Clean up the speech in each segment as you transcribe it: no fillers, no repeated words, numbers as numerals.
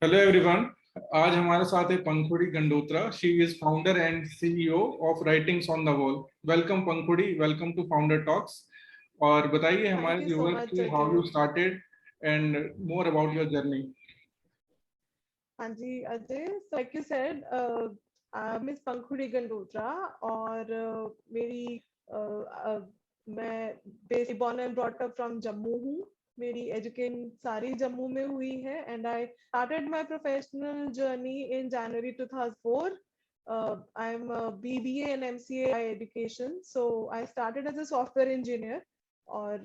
Hello everyone. आज हमारे साथ है Pankhuri Gandotra. She is founder and CEO of writings on the wall. Welcome Pankhuri, welcome to founder talks. और बताइए Thank हमारे you so व्यूअर्स much, की how you Ajay. Started and more about your journey. Anji, Ajay. So like you said, Miss Pankhudi Gandotra और मेरी मैं basically born and brought up from Jammu हूँ. मेरी education सारी जम्मू में हुई है and I started my professional journey in January 2004. I'm a BBA and MCA by education. So I started as a software engineer. और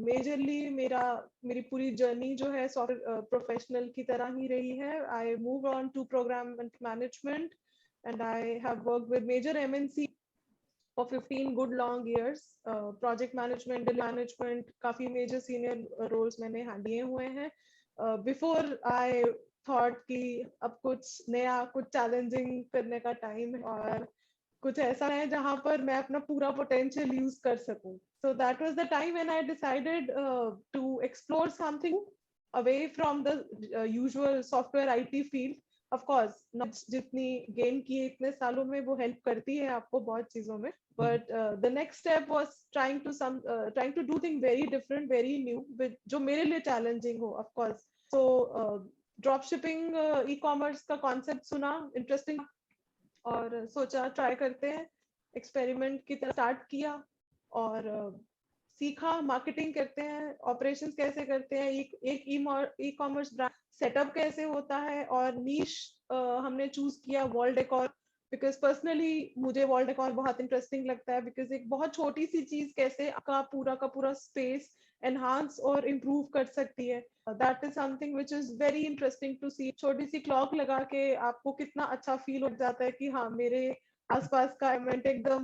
मेजरली मेरी पूरी जर्नी जो है सॉफ्टवेयर प्रोफेशनल की तरह ही रही है. I move on to programme management and I have work with major MNC for 15 good long years. Project management, delivery management, काफी major senior roles मैंने लिए हुए हैं. Before I thought कि अब कुछ नया, कुछ challenging करने का time है और कुछ ऐसा है जहाँ पर मैं अपना पूरा potential use कर सकूं. So that was the time when I decided to explore something away from the usual software IT field. Of course, जितनी gain की इतने सालों में वो help करती है आपको बहुत चीजों में. But the next step was trying to do things very different, very new, with जो मेरे लिए challenging हो, of course. So drop shipping, e-commerce का concept सुना, interesting, और सोचा ट्राई करते हैं. एक्सपेरिमेंट की तरह स्टार्ट किया और सीखा मार्केटिंग करते हैं, ऑपरेशंस कैसे करते हैं, एक ई कॉमर्स ब्रांड सेटअप कैसे होता है, और नीश हमने चूज किया वॉल डेकोर, बिकॉज पर्सनली मुझे वॉल डेकोर बहुत इंटरेस्टिंग लगता है. बिकॉज एक बहुत छोटी सी चीज कैसे आपका पूरा का पूरा स्पेस एनहांस और इम्प्रूव कर सकती है. That is something which is very interesting to see. छोटी सी क्लॉक लगा के आपको कितना अच्छा फील हो जाता है कि हाँ, मेरे आसपास का एनवायरनमेंट एकदम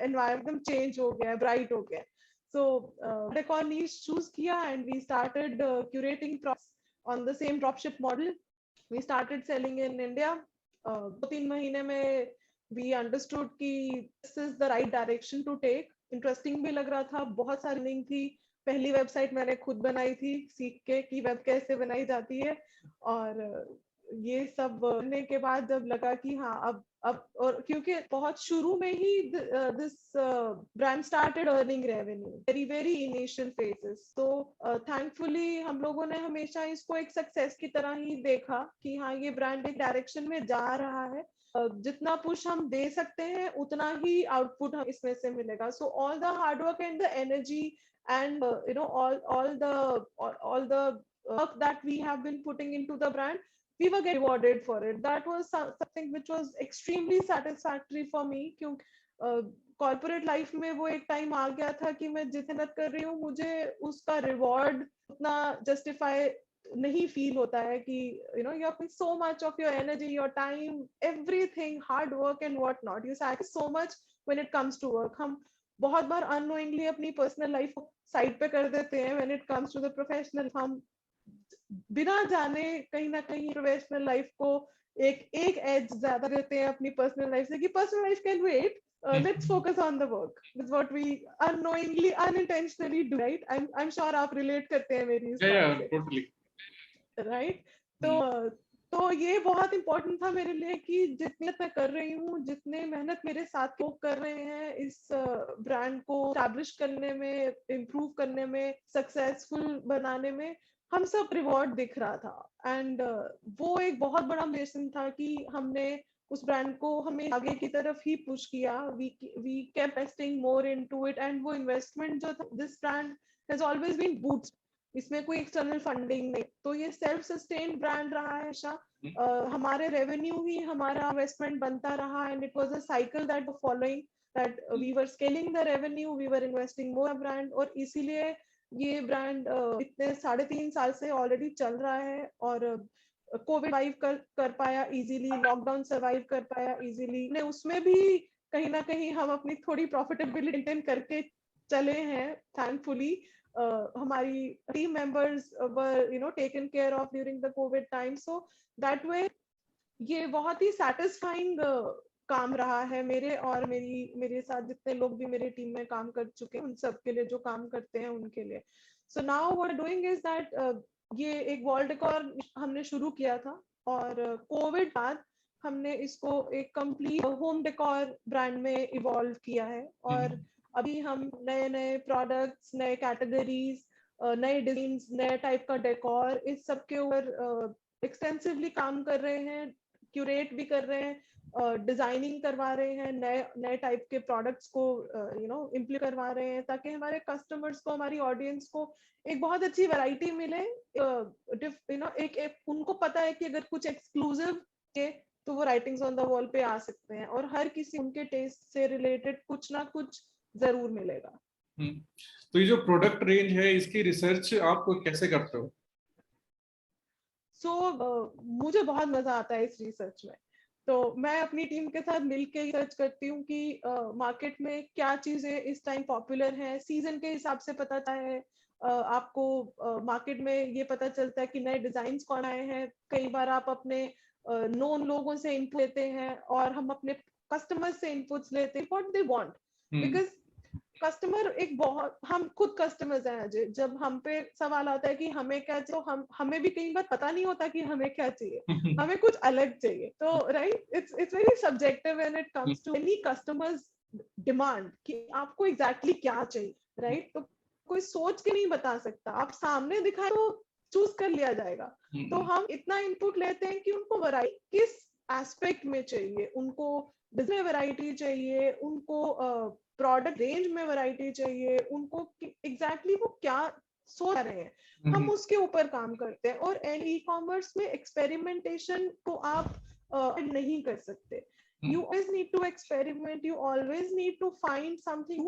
एनवायरनमेंट चेंज हो गया है, ब्राइट हो गया है. So decor niche choose किया and we started curating products on the same dropship model. We started selling in India. 2-3 महीने में we understood कि this is the right direction to take. Interesting भी लग रहा था, बहुत सारी लिंक थी. पहली वेबसाइट मैंने खुद बनाई थी सीख के कि वेब कैसे बनाई जाती है. और ये सब करने के बाद जब लगा कि हाँ, अब और क्योंकि बहुत शुरू में ही this brand started earning revenue, very very initial phases. तो थैंकफुली हम लोगों ने हमेशा इसको एक सक्सेस की तरह ही देखा कि हाँ, ये ब्रांड एक डायरेक्शन में जा रहा है. जितना पुश हम दे सकते हैं उतना ही आउटपुट हम इसमें से मिलेगा. So all the hard work and the energy and all the work that we have been putting into the brand, we were getting rewarded for it. That was something which was extremely satisfactory for me. क्योंकि corporate life में वो एक time आ गया था कि मैं जितने मेहनत कर रही हूँ मुझे उसका रिवॉर्ड उतना जस्टिफाई नहीं फील होता है कि you are so much of your energy, your time, everything, hard work and what not, you sacrifice so much when it comes to work. हम बहुत बार अननोइंगली अपनी पर्सनल लाइफ को साइड पे कर देते हैं when it comes to the professional. हम बिना जाने कहीं ना कहीं प्रोफेशनल लाइफ को एक एक एज ज्यादा देते हैं अपनी पर्सनल लाइफ से कि personal life can wait, let's focus on the work. That's what we unknowingly, unintentionally do, right? I'm sure आप relate करते हैं मेरी इस बात से, टोटली राइट. तो ये बहुत इंपॉर्टेंट था मेरे लिए कि जितनी मैं कर रही हूँ, जितने मेहनत मेरे साथ लोग कर रहे हैं इस ब्रांड को स्टैब्लिश करने में, इम्प्रूव करने में, सक्सेसफुल बनाने में, हम सब रिवॉर्ड दिख रहा था. एंड वो एक बहुत बड़ा मिशन था कि हमने उस ब्रांड को हमें आगे की तरफ ही पुश किया. We kept investing more into it and वो इन्वेस्टमेंट जो था, this brand has always been boots, इसमें कोई एक्सटर्नल फंडिंग नहीं. तो ये सेल्फ सस्टेन ब्रांड रहा है हमेशा. हमारे रेवेन्यू ही हमारा इन्वेस्टमेंट बनता रहा and it was a cycle that following, that we were scaling the revenue, we were investing more brand. और इसीलिए ये ब्रांड इतने 3.5 साल से ऑलरेडी चल रहा है. और कोविड सर्वाइव कर पाया इजीली, लॉकडाउन सर्वाइव कर पाया इजीली ने, उसमें भी कहीं ना कहीं हम अपनी थोड़ी प्रॉफिटेबिलिटी मेंटेन करके चले हैं थैंकफुली. हमारी team members were taken care of during the COVID time. So that way ये बहुत ही सेटिस्फाइंग काम रहा है मेरे और मेरे साथ जितने लोग भी मेरे टीम में काम कर चुके हैं उन सब के लिए, जो काम करते हैं उनके लिए. So now what I'm doing is that ये एक वॉल डेकोर हमने शुरू किया था और कोविड बाद हमने इसको एक कंप्लीट होम डेकोर ब्रांड में इवॉल्व किया है और अभी हम नए नए प्रोडक्ट्स, नए कैटेगरीज, नए डिजाइन्स, नए टाइप का डेकोर, इस सब के ऊपर एक्सटेंसिवली काम कर रहे हैं, क्यूरेट भी कर रहे हैं, डिजाइनिंग करवा रहे हैं, नए नए टाइप के प्रोडक्ट्स को इम्प्लीमेंट करवा रहे हैं ताकि हमारे कस्टमर्स को, हमारी ऑडियंस को एक बहुत अच्छी वैरायटी मिले। एक उनको पता है कि अगर कुछ एक्सक्लूसिव है तो वो राइटिंग्स ऑन द वॉल पे आ सकते हैं और हर किसी उनके टेस्ट से रिलेटेड कुछ ना कुछ जरूर मिलेगा। तो ये जो प्रोडक्ट रेंज है इसकी रिसर्च आप कैसे करते हो? मुझे बहुत मजा आता है इस रिसर्च में। तो मैं अपनी टीम के साथ मिलकर रिसर्च करती हूँ कि मार्केट में क्या चीजें इस टाइम पॉपुलर हैं, सीजन के हिसाब से पता चलता है। आपको मार्केट में ये पता चलता है कि नए डिजाइन कौन आए हैं। कई बार आप अपने नोन लोगों से इनपुट लेते हैं और हम अपने कस्टमर से इनपुट्स लेते हैं what they want, because customer एक बहुत, हम खुद कस्टमर्स हैं अजय। जब हम पे सवाल आता है कि हमें क्या चाहिए, तो हमें भी कई बार पता नहीं होता कि हमें क्या चाहिए, हमें कुछ अलग चाहिए। तो right, it's very subjective when it comes to any customers demand कि आपको एग्जैक्टली क्या चाहिए, राइट। तो कोई सोच के नहीं बता सकता, आप सामने दिखाए तो चूज कर लिया जाएगा। तो हम इतना इनपुट लेते हैं कि उनको वैरायटी किस एस्पेक्ट में चाहिए, उनको डिजाइन वैरायटी चाहिए, उनको प्रोडक्ट रेंज में वैरायटी चाहिए, उनको एग्जैक्टली वो क्या सोच रहे हैं, हम उसके ऊपर काम करते हैं। और ई कॉमर्स में एक्सपेरिमेंटेशन को आप नहीं कर सकते। You always need to experiment, you always need to find something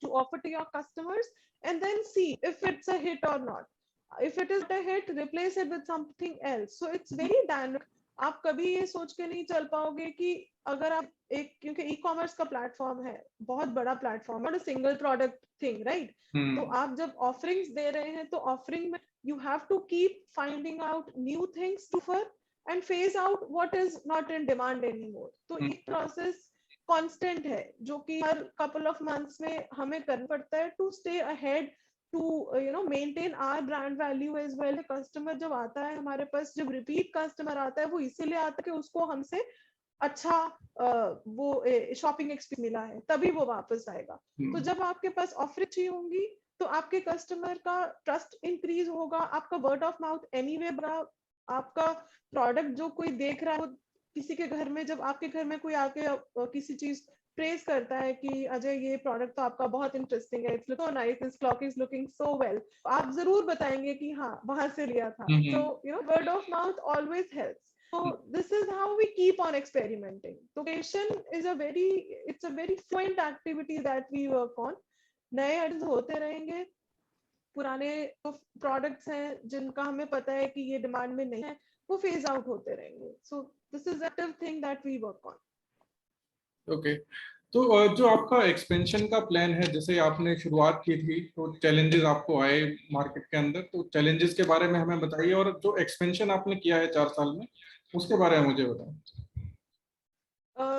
to offer to your customers and then see if it's a hit or not. If it is a hit, replace it with something else. So it's very dynamic. आप कभी ये सोच के नहीं चल पाओगे कि अगर आप एक, क्योंकि ई कॉमर्स का प्लेटफॉर्म है, बहुत बड़ा प्लेटफॉर्म है, सिंगल प्रोडक्ट थिंग, राइट। तो आप जब ऑफरिंग्स दे रहे हैं तो ऑफरिंग में you have to keep finding out new things to for and phase out what is not in demand anymore. तो ये प्रोसेस कांस्टेंट है जो कि हर कपल ऑफ मंथ्स में हमें करना पड़ता है to stay ahead, to maintain our brand value as well. Customer जब आता है हमारे पास, जब रिपीट कस्टमर आता है, वो इसीलिए आता है कि उसको हमसे अच्छा वो शॉपिंग एक्सपीरियंस मिला है, तभी वो वापस आएगा। तो जब आपके पास ऑफर अच्छी होंगी तो आपके कस्टमर का ट्रस्ट इंक्रीज होगा, आपका वर्ड ऑफ माउथ एनीवे बढ़ा, आपका प्रोडक्ट जो कोई देख रहा है, किसी के घर में, जब आपके घर में कोई आके किसी चीज प्रेज करता है कि अजय ये प्रोडक्ट तो आपका बहुत इंटरेस्टिंग है, it's so nice, this clock is looking so well, आप जरूर बताएंगे कि हाँ वहां से लिया था। तो word of mouth always helps. So this is how we keep on experimenting. So creation is it's a very fluent activity that we work on. नए आइडियाज होते रहेंगे, पुराने प्रोडक्ट्स हैं जिनका हमें पता है कि ये डिमांड में नहीं है, वो फेज आउट होते रहेंगे। So this is active thing that we work on. Okay, तो जो आपका एक्सपेंशन का प्लान है, जैसे आपने शुरुआत की थी तो चैलेंजेस आपको आए मार्केट के अंदर, तो चैलेंजेस के बारे में हमें बताइए, और जो एक्सपेंशन आपने किया है 4 साल में उसके बारे में मुझे बताएं।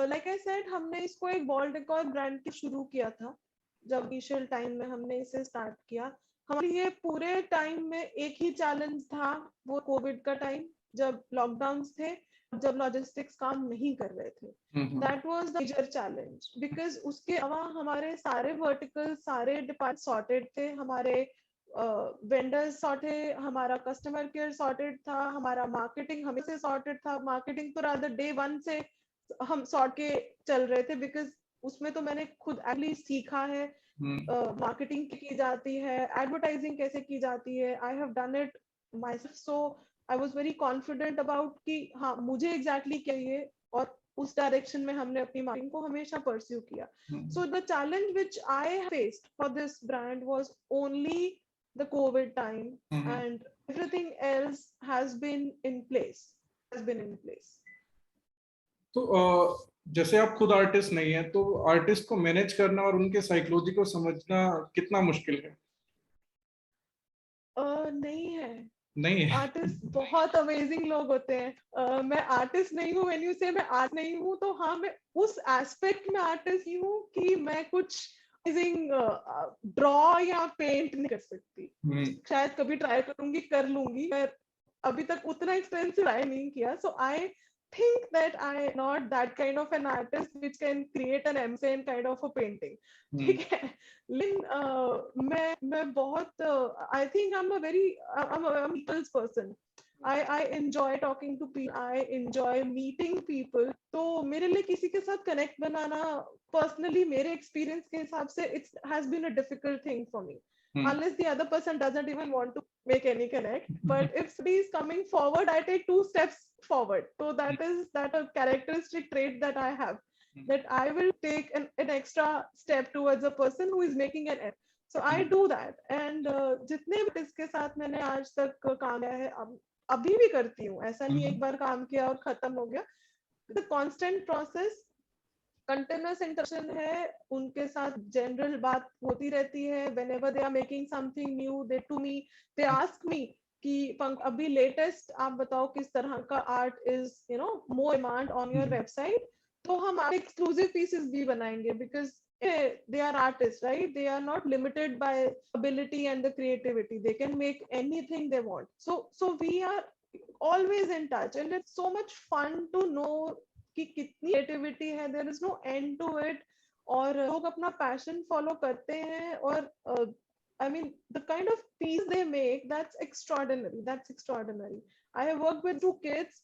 लाइक आई सेड, हमने इसको एक वॉल डेकोर ब्रांड के शुरू किया था। जब इनिशियल टाइम में हमने इसे स्टार्ट किया, हमारे ये पूरे टाइम में एक ही चैलेंज था, वो कोविड का टाइम, जब लॉकडाउन थे, जब लॉजिस्टिक्स काम नहीं कर रहे थे। That was the major challenge, because उसके अलावा हमारे सारे वर्टिकल, सारे डिपार्टमेंट सॉर्टेड थे, हमारे वेंडर्स सॉर्टेड, हमारा कस्टमर केयर सॉर्टेड था, हमारा मार्केटिंग हमें से सॉर्टेड था। मार्केटिंग तो रादर डे 1 से हम सॉर्ट के चल रहे थे, बिकॉज उसमें तो मैंने खुद एटलीस्ट सीखा है मार्केटिंग की जाती है, एडवर्टाइजिंग कैसे की जाती है, I have done it myself. So I was very confident about कि हाँ मुझे एग्जैक्टली चाहिए, और उस डायरेक्शन में हमने अपनी मार्केटिंग को हमेशा परस्यू किया। So the challenge which I faced for this brand was only the COVID time, and everything else has been in place. तो जैसे आप खुद आर्टिस्ट नहीं है, तो आर्टिस्ट को मैनेज करना और उनके साइकोलॉजी को समझना कितना मुश्किल है? नहीं है, नहीं है। आर्टिस्ट बहुत अमेजिंग लोग होते हैं। मैं आर्टिस्ट नहीं हूँ, व्हेन यू से मैं आर्ट नहीं हूँ, तो हाँ मैं उस एस्पेक्ट में आर्टिस्ट ही हूँ कि मैं कुछ ड्रॉ या पेंट नहीं कर सकती, शायद कभी ट्राई करूंगी, कर लूंगी, मैं अभी तक उतना एक्सपेंसिव ट्राई नहीं किया. सो आई think that I not that kind of an artist which can create an MCN kind of a painting. ठीक है, लेकिन मैं बहुत I think I'm a very I'm a people's person. I enjoy talking to people. I enjoy meeting people. तो मेरे लिए किसी के साथ कनेक्ट बनाना personally मेरे experience के हिसाब से it has been a difficult thing for me. Unless the other person doesn't even want to make any connect. But if somebody is coming forward, I take 2 steps forward. So that is that a characteristic trait that I have, that I will take an extra step towards a person who is making an effort. So I do that. And जितने भी इसके साथ मैंने आज तक काम किया है, अभी भी करती हूँ, ऐसा नहीं एक बार काम किया और खत्म हो गया. The constant process, continuous interaction है, उनके साथ जनरल बात होती रहती है. whenever they are making something new, they ask me कि अभी लेटेस्ट आप बताओ किस तरह का art is more demand on your website, तो हम आप एक्सक्लूसिव पीसेस भी बनाएंगे, because they are artists, right? They are not limited by ability and the creativity. They can make anything they want. So we are always in touch, and it's so much fun to know कि कितनी creativity है, there is no end to it, और लोग अपना passion follow करते हैं, और I mean the kind of piece they make, that's extraordinary. I have worked with 2 kids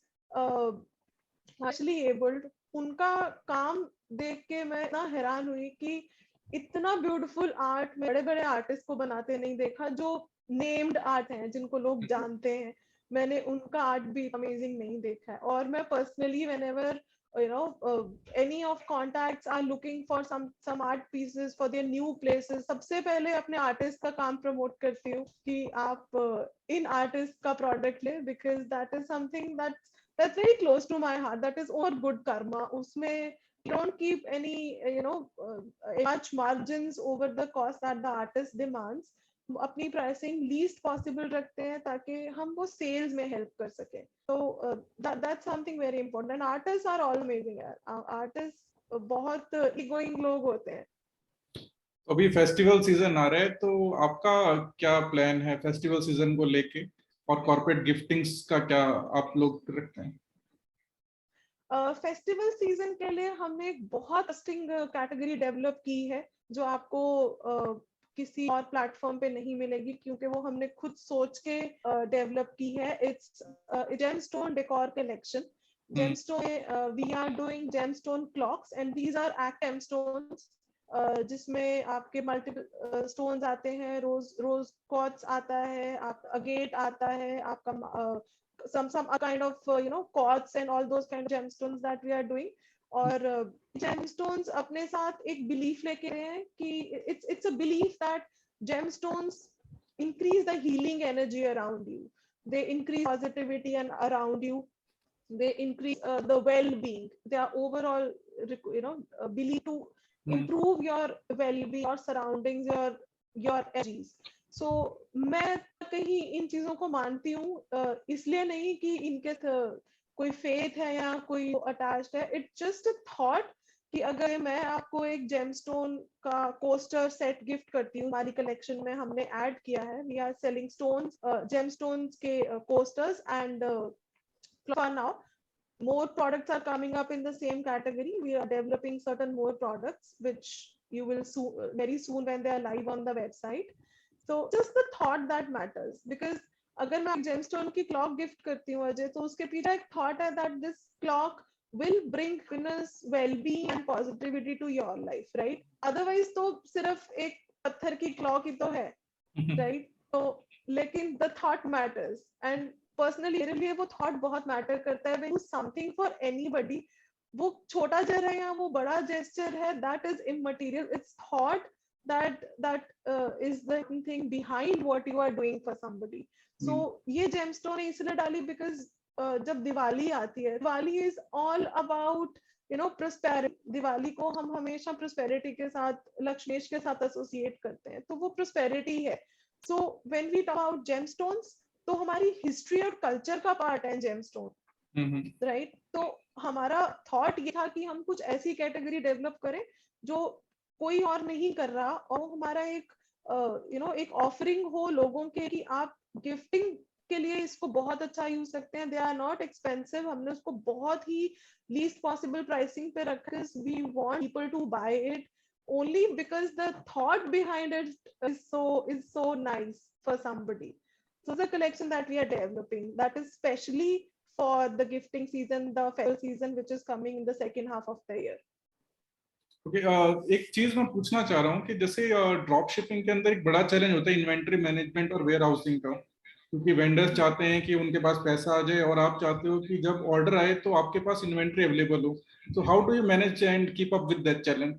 actually abled. उनका काम देख के मैं इतना हैरान हुई कि इतना ब्यूटीफुल आर्ट में बड़े बड़े आर्टिस्ट को बनाते नहीं देखा, जो नेम्ड आर्ट हैं, जिनको लोग जानते हैं. मैंने उनका आर्ट भी अमेजिंग नहीं देखा है. और मैं personally whenever any of contacts are looking for some art pieces for their new places, सबसे पहले अपने आर्टिस्ट का काम प्रमोट करती हूँ कि आप इन आर्टिस्ट का प्रोडक्ट ले, because that is something that's very close to my heart. That is all good karma. उसमें don't keep any much margins over the cost that the artist demands. अपनी प्राइसिंग लीस्ट पॉसिबल रखते हैं ताकि हम वो sales में help कर सके. तो that's something very important. And artist are all amazing. Artist बहुत इगोइंग लोग होते हैं. अभी फेस्टिवल सीजन आ रहा है, तो आपका क्या प्लान है फेस्टिवल सीजन को लेके, और कॉर्पोरेट गिफ्टिंग्स का क्या आप लोग रखते हैं? फेस्टिवल सीजन के लिए हमने एक बहुत इंटरेस्टिंग कैटेगरी डेवलप की है, जो आपको किसी और प्लेटफॉर्म पे नहीं मिलेगी, क्योंकि वो हमने खुद सोच के डेवलप की है. It's gemstone decor collection. Gemstone we are doing gemstone clocks, and these are act gemstones, जिसमें आपके मल्टीपल स्टोन्स आते हैं. रोज क्वार्ट्ज आता है, आप अगेट आता है, आपका some kind of quartz and all those kind of gemstones that we are doing. और gemstones अपने साथ एक belief लेके आए हैं कि it's a belief that gemstones increase the healing energy around you. They increase positivity and around you. They increase the well-being. They are overall belief to improve your well-being, your surroundings, your energies. So मैं कहीं इन चीजों को मानती हूँ, इसलिए नहीं कि इनके कोई फेथ है या कोई अटैच्ड है. इट्स जस्ट अ थॉट कि अगर मैं आपको एक जेमस्टोन का कोस्टर सेट गिफ्ट करती हूँ, हमारी कलेक्शन में हमने ऐड किया है. We are selling stones, gemstones के coasters, and for now more products are coming up in the same category. We are developing certain more products which you will very soon when they are live on the website. So just the thought that matters, because अगर मैं gemstone की clock gift करती हूँ अजय, तो उसके पीछे एक thought है that this clock will bring happiness, well-being and positivity to your life, right? Otherwise तो सिर्फ एक पत्थर की क्लॉक ही तो है, right? तो लेकिन the thought matters, and personally मेरे लिए वो थॉट बहुत मैटर करता है. व्हेन समथिंग फॉर एनीबॉडी, वो छोटा जर है या वो बड़ा जेस्चर है, that is immaterial. It's thought that is the thing behind what you are doing for somebody. So ये जेमस्टोन इसलिए डाली because जब दिवाली आती है, Diwali is all about prosperity. Diwali को हम हमेशा prosperity के साथ, लक्ष्मीश के साथ एसोसिएट करते हैं, तो वो prosperity है. So when we talk about gemstones, तो हमारी हिस्ट्री और कल्चर का पार्ट है जेमस्टोन, राइट? तो हमारा थॉट ये था कि हम कुछ ऐसी कैटेगरी डेवलप करें जो कोई और नहीं कर रहा, और हमारा एक एक ऑफरिंग हो लोगों के कि आप गिफ्टिंग के लिए इसको बहुत अच्छा यूज सकते हैं। दे आर नॉट एक्सपेंसिव, हमने उसको बहुत ही लीस्ट पॉसिबल प्राइसिंग पे रखा है। We want people to buy it only because the thought behind it is so nice for somebody. So the collection that we are developing, that is specially for the gifting season, the festival season, which is coming in the second half of the year. Okay, एक चीज मैं पूछना चाह रहा हूँ कि जैसे drop shipping के अंदर एक बड़ा चैलेंज होता है इन्वेंटरी मैनेजमेंट और वेयर हाउसिंग का, क्योंकि वेंडर्स चाहते हैं कि उनके पास पैसा आ जाए और आप चाहते हो कि जब ऑर्डर आए तो आपके पास इन्वेंटरी अवेलेबल हो। तो how do you manage and keep up with that challenge?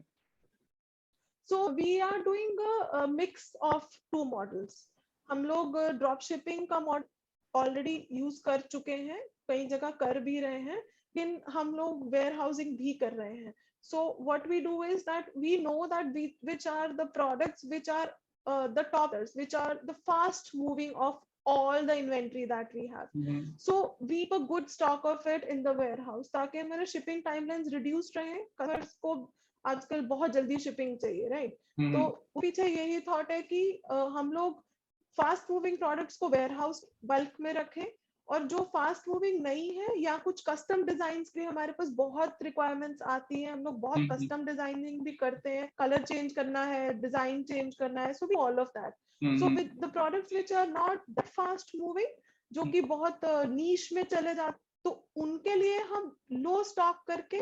So we are doing a mix of two models. हम लोग ड्रॉप शिपिंग का मॉडल ऑलरेडी यूज कर चुके हैं, कई जगह कर भी रहे हैं, लेकिन हम लोग वेयर हाउसिंग भी कर रहे हैं. So what we do is that we know that which are the products which are the toppers, which are the fast moving of all the inventory that we have. So we keep a good stock of it in the warehouse ताकि हमारे shipping timelines reduced रहे, customers को आजकल बहुत जल्दी shipping चाहिए, right? तो पीछे यही थॉट है कि हम लोग फास्ट मूविंग प्रोडक्ट्स को वेयरहाउस बल्क में रखें, और जो फास्ट मूविंग नहीं है या कुछ कस्टम डिजाइन्स के हमारे पास बहुत रिक्वायरमेंट्स आती हैं, हम लोग बहुत कस्टम डिजाइनिंग भी करते हैं, कलर चेंज करना है, डिजाइन चेंज करना है, so we all of that. So with the products which are not that fast moving, जो कि बहुत नीश में चले जाते, तो उनके लिए हम लो स्टॉक करके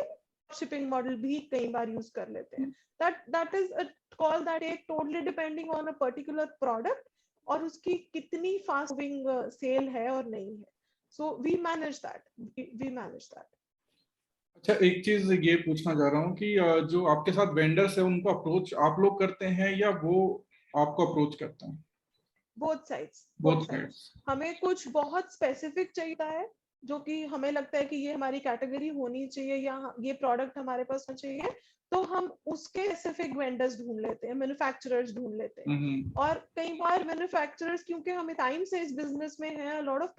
शिपिंग मॉडल भी कई बार यूज कर लेते हैं. that is a call that take totally depending on a particular product और उसकी कितनी फास्ट मूविंग सेल है और नहीं है. so we manage that. अच्छा, एक चीज ये पूछना चाह रहा हूँ कि जो आपके साथ वेंडर्स है उनको अप्रोच आप लोग करते हैं या वो आपको अप्रोच करते हैं? Both sides. हमें कुछ बहुत स्पेसिफिक चाहिए है जो कि हमें लगता है कि ये हमारी कैटेगरी होनी चाहिए या ये प्रोडक्ट हमारे पास होना चाहिए, तो हम उसके स्पेसिफिक वेंडर्स ढूंढ लेते हैं, मैन्युफैक्चरर्स ढूंढ लेते हैं. और कई बार मैन्युफैक्चरर्स, क्योंकि हमें टाइम से इस बिजनेस में है, a lot of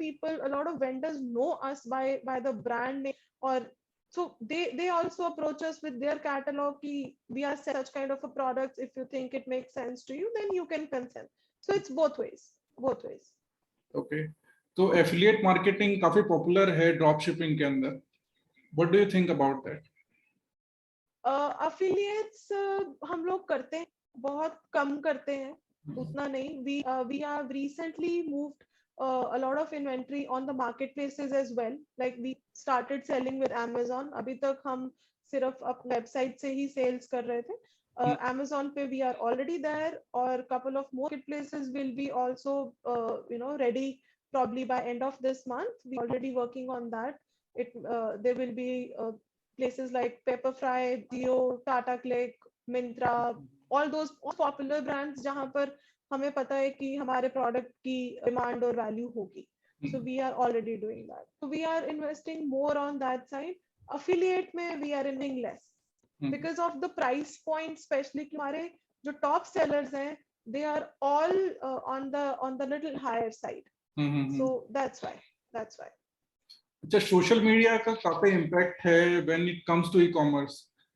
vendors know us by the brand name, और so they also approach us with their catalog ki we are such kind of a product, if you think it makes sense to you then you can consent. So it's both ways. Okay. तो affiliate marketing काफी popular है drop shipping के अंदर. What do you think about that? Affiliates हम लोग करते हैं, बहुत कम करते हैं, उतना नहीं. we have recently moved a lot of inventory on the marketplaces as well. Like we started selling with Amazon. अभी तक हम सिर्फ अपने वेबसाइट से ही सेल्स कर रहे थे. Amazon पे we are already there, or couple of more marketplaces will be also ready probably by end of this month. We already working on that. There will be places like Pepperfry, Jio, Tata Click, Myntra, all those popular brands जहाँ पर हमें पता है कि हमारे product की demand और value होगी. So we are already doing that. So we are investing more on that side. Affiliate में we are investing less because of the price point, especially कि हमारे जो top sellers हैं, they are all on the little higher side. So that's why. अच्छा, social media का काफी impact है when it comes to e-commerce.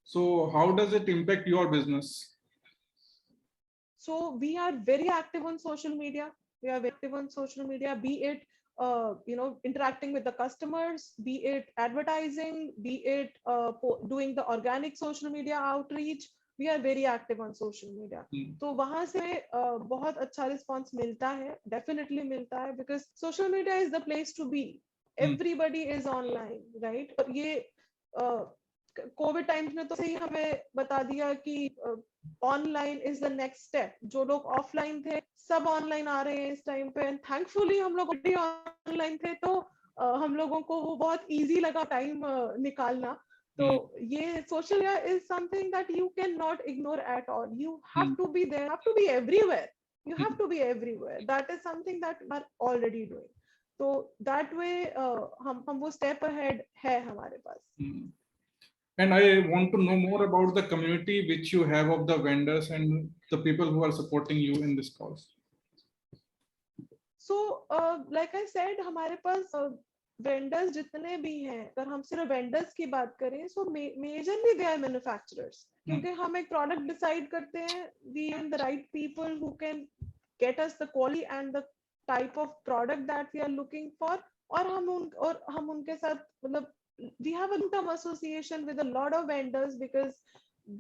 So how does it impact your business? So we are very active on social media. Be it interacting with the customers, be it advertising, be it doing the organic social media outreach. We are very active on social media. तो वहां से बहुत अच्छा response मिलता है, definitely मिलता है, because social media is the place to be. Everybody is online, right? और ये कोविड टाइम्स में तो सही हमें बता दिया कि online is the next step. जो लोग ऑफलाइन थे सब ऑनलाइन आ रहे हैं इस टाइम पे, एंड थैंकफुली हम लोग ऑनलाइन थे, तो हम लोगों को वो बहुत इजी लगा टाइम निकालना. तो ये social media is something that you can not ignore at all. You have to be there, have to be everywhere. That is something that we are already doing. तो दैट वे हम वो step ahead है हमारे पास. And I want to know more about the community which you have of the vendors and the people who are supporting you in this cause. So, like I said, हमारे पास vendors जितने भी हैं, अगर हम सिर्फ vendors की बात करें, so majorly they are manufacturers, क्योंकि हम एक प्रोडक्ट डिसाइड करते हैं, we are the right people who can get us the quality and the type of product that we are looking for, और हम उनके साथ मतलब we have a long-term association with a lot of vendors because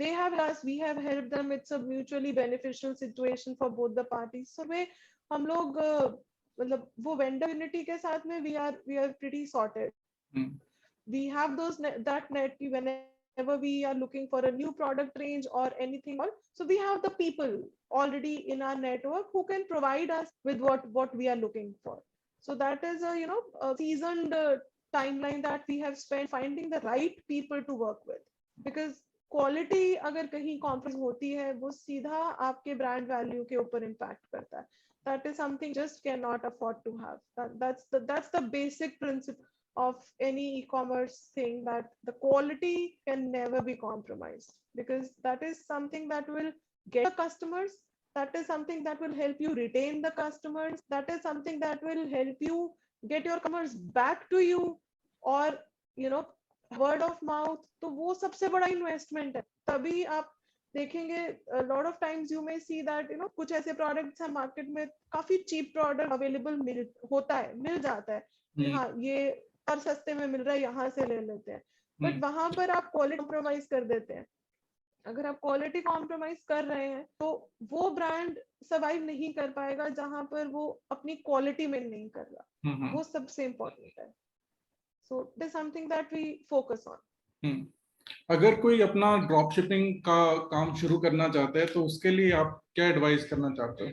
they have us, we have helped them. It's a mutually beneficial situation for both the parties. So वे हम लोग मतलब वो vendor unity के साथ में we are pretty sorted. We have that net whenever we are looking for a new product range or anything else. So we have the people already in our network who can provide us with what we are looking for. So that is a a seasoned timeline that we have spent finding the right people to work with, because quality अगर कहीं compromise होती है वो सीधा आपके brand value के ऊपर impact करता है. That is something just cannot afford to have. That's the basic principle of any e-commerce thing, that the quality can never be compromised, because that is something that will get the customers, that is something that will help you retain the customers, that is something that will help you get your customers back to you, or word of mouth. तो वो सबसे बड़ा investment है. तभी आप देखेंगे lot of times you may see that कुछ ऐसे प्रोडक्ट्स हैं मार्केट में, काफी चीप प्रोडक्ट अवेलेबल मिल जाता है कि हाँ ये और सस्ते में मिल रहा है, यहाँ से ले लेते हैं. बट वहां पर आप क्वालिटी कॉम्प्रोमाइज कर देते हैं. अगर आप क्वालिटी कॉम्प्रोमाइज कर रहे हैं तो वो ब्रांड सर्वाइव नहीं कर पाएगा जहां पर वो अपनी क्वालिटी में नहीं कर रहा. वो सबसे इम्पोर्टेंट है. So it is something that we focus on. अगर कोई अपना ड्रॉप शिपिंग का काम शुरू करना चाहता है तो उसके लिए आप क्या एडवाइस करना चाहते हो?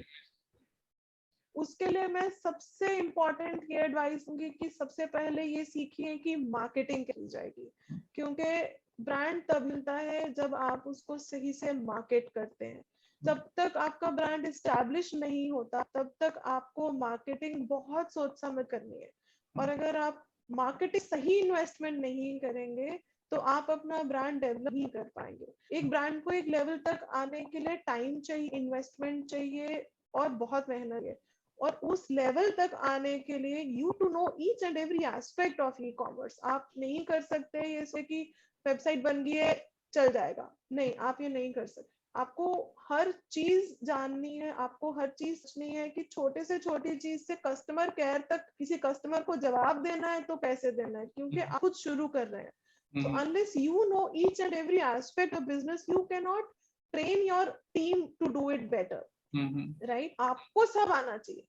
उसके लिए मैं सबसे इम्पोर्टेंट ये एडवाइस दूंगी कि सबसे पहले ये सीखिए कि मार्केटिंग की जाएगी, क्योंकि ब्रांड तब मिलता है जब आप उसको सही से मार्केट करते हैं. जब तक आपका ब्रांड एस्टैब्लिश नहीं होता तब तक आपको मार्केटिंग बहुत सोच समझ करनी है. और अगर आप मार्केटिंग सही इन्वेस्टमेंट नहीं करेंगे तो आप अपना ब्रांड डेवलप नहीं कर पाएंगे. एक ब्रांड को एक लेवल तक आने के लिए टाइम चाहिए, इन्वेस्टमेंट चाहिए और बहुत मेहनत है. और उस लेवल तक आने के लिए you to know each and every aspect of e-commerce. आप नहीं कर सकते ये से कि वेबसाइट बन गई है चल जाएगा. नहीं, आप ये नहीं कर सकते. आपको हर चीज जाननी है, आपको हर चीज सोचनी है कि छोटे से छोटी चीज से कस्टमर केयर तक किसी कस्टमर को जवाब देना है तो पैसे देना है, क्योंकि आप खुद शुरू कर रहे हैं. So unless you know each and every aspect of business, you cannot train your team to do it better. Right? आपको सब आना चाहिए.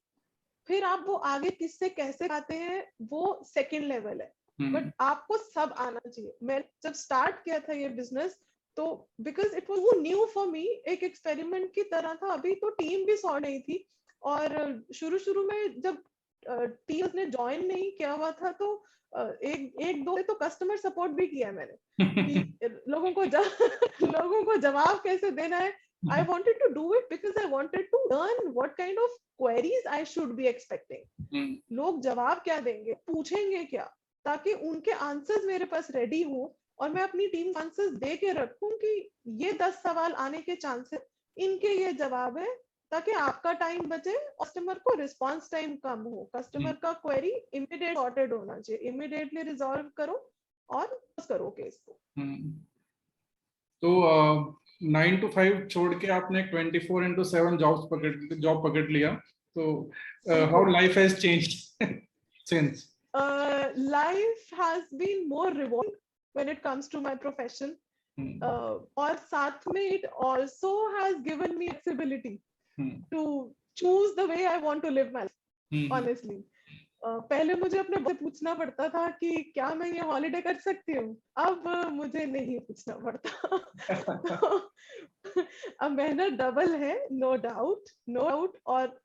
फिर आप वो आगे किससे कैसे आते हैं वो सेकंड लेवल है, बट आपको सब आना चाहिए. मैं जब स्टार्ट किया था ये बिजनेस तो because it was new for me, एक एक्सपेरिमेंट की तरह था. अभी तो टीम भी सॉर्ट नहीं थी, और शुरू में जब टीम ने ज्वाइन नहीं किया हुआ था तो एक दो तो कस्टमर सपोर्ट भी किया मैंने कि लोगों को जवाब कैसे देना है. I wanted to do it because I wanted to learn what kind of queries I should be expecting. लोग जवाब क्या देंगे, पूछेंगे क्या, ताकि उनके आंसर्स मेरे पास रेडी हो और मैं अपनी टीम आंसर्स दे के रखूं कि ये 10 सवाल आने के चांसेस, इनके ये जवाब है, ताकि आपका टाइम बचे, कस्टमर को रिस्पांस टाइम कम हो, कस्टमर का क्वेरी इमीडिएट सॉर्टेड होना चाहिए, इमीडिएटली रिजॉल्व करो और करो केस को. तो 9 to 5 छोड़ के आपने 24/7 जॉब पकड़ लिया. तो how life has changed since? Life has been more rewarding when it comes to my profession. और साथ में it also has given me flexibility to choose the way I want to live my life. Honestly, पहले मुझे अपने से पूछना पड़ता था कि क्या मैं ये हॉलिडे कर सकती हूँ. अब मुझे नहीं पूछना पड़ता. अब मेहनत डबल है, नो डाउट. और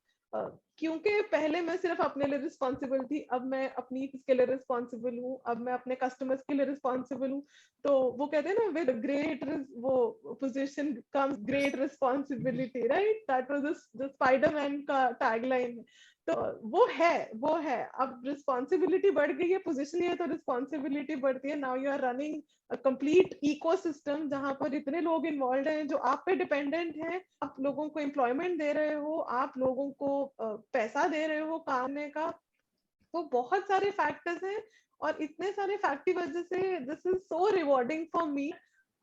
क्योंकि पहले मैं सिर्फ अपने लिए रिस्पॉन्सिबल थी, अब मैं अपनी के लिए रिस्पॉन्सिबल हूँ, अब मैं अपने कस्टमर्स के लिए रिस्पॉन्सिबल हूँ. तो वो कहते हैं ना, विद ग्रेट वो position comes great responsibility, right? That was the Spiderman का टैगलाइन. तो वो है. अब रिस्पॉन्सिबिलिटी बढ़ गई है, पोजीशन है तो रिस्पॉन्सिबिलिटी बढ़ती है. Now you are running a complete ecosystem जहां पर इतने लोग इन्वॉल्व हैं जो आप पे डिपेंडेंट हैं. आप लोगों को एम्प्लॉयमेंट दे रहे हो, आप लोगों को पैसा दे रहे हो काम करने का. तो बहुत सारे फैक्टर्स हैं और इतने सारे फैक्ट की वजह से this is so rewarding for me.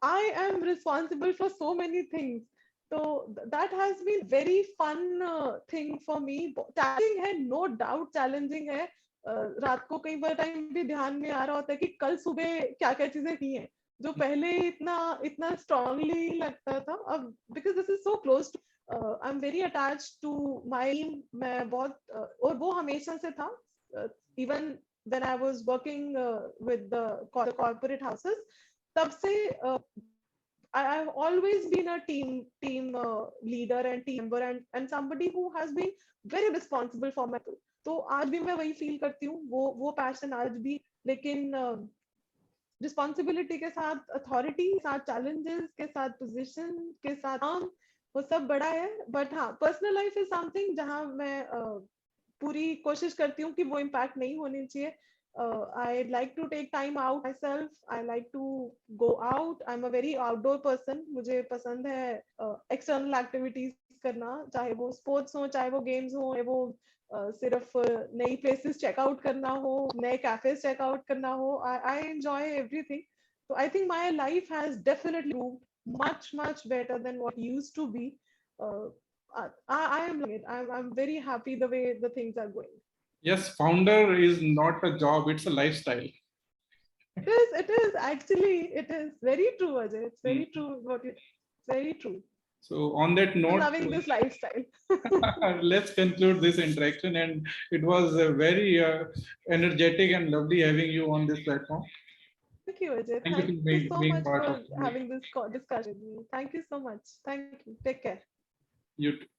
I am responsible for so many things. तो that has been very fun thing for me. Challenging है, नो डाउट चैलेंजिंग है. रात को कई बार टाइम भी ध्यान में आ रहा होता है कि कल सुबह क्या क्या चीजें की हैं जो पहले इतना इतना स्ट्रांगली लगता था. अब because this is so close to, I am very attach to my team. मैं बहुत और वो हमेशा से था. Even when I was working with the corporate houses, तब से I've always been a team leader and team member and somebody who has been very responsible for my people. तो आज भी मैं वही फील करती हूँ, वो पैशन आज भी. लेकिन रिस्पॉन्सिबिलिटी के साथ, अथॉरिटी के साथ, चैलेंजेस के साथ, पोजीशन के साथ काम, वो सब बड़ा है. बट हाँ, पर्सनल लाइफ इज समथिंग जहाँ मैं पूरी कोशिश करती हूँ कि वो इम्पैक्ट नहीं होनी चाहिए. I like to take time out myself. I like to go out. I'm a very outdoor person. मुझे पसंद है external activities करना, चाहे वो sports हो, चाहे वो games हो, चाहे वो सिर्फ नई places check out करना हो, नए cafes check out करना हो. I enjoy everything. So I think my life has definitely moved much better than what used to be. Uh, I am loving it. I'm very happy the way the things are going. Yes, founder is not a job, it's a lifestyle. It is actually, it is very true, Ajay. It's very true what you, it's very true. So on that note, loving this lifestyle. let's conclude this interaction, and it was very energetic and lovely having you on this platform. Thank you, Ajay. Thank Thank you for you so being much part for of it. having this discussion with me. Thank you so much. Thank you. Take care. You too.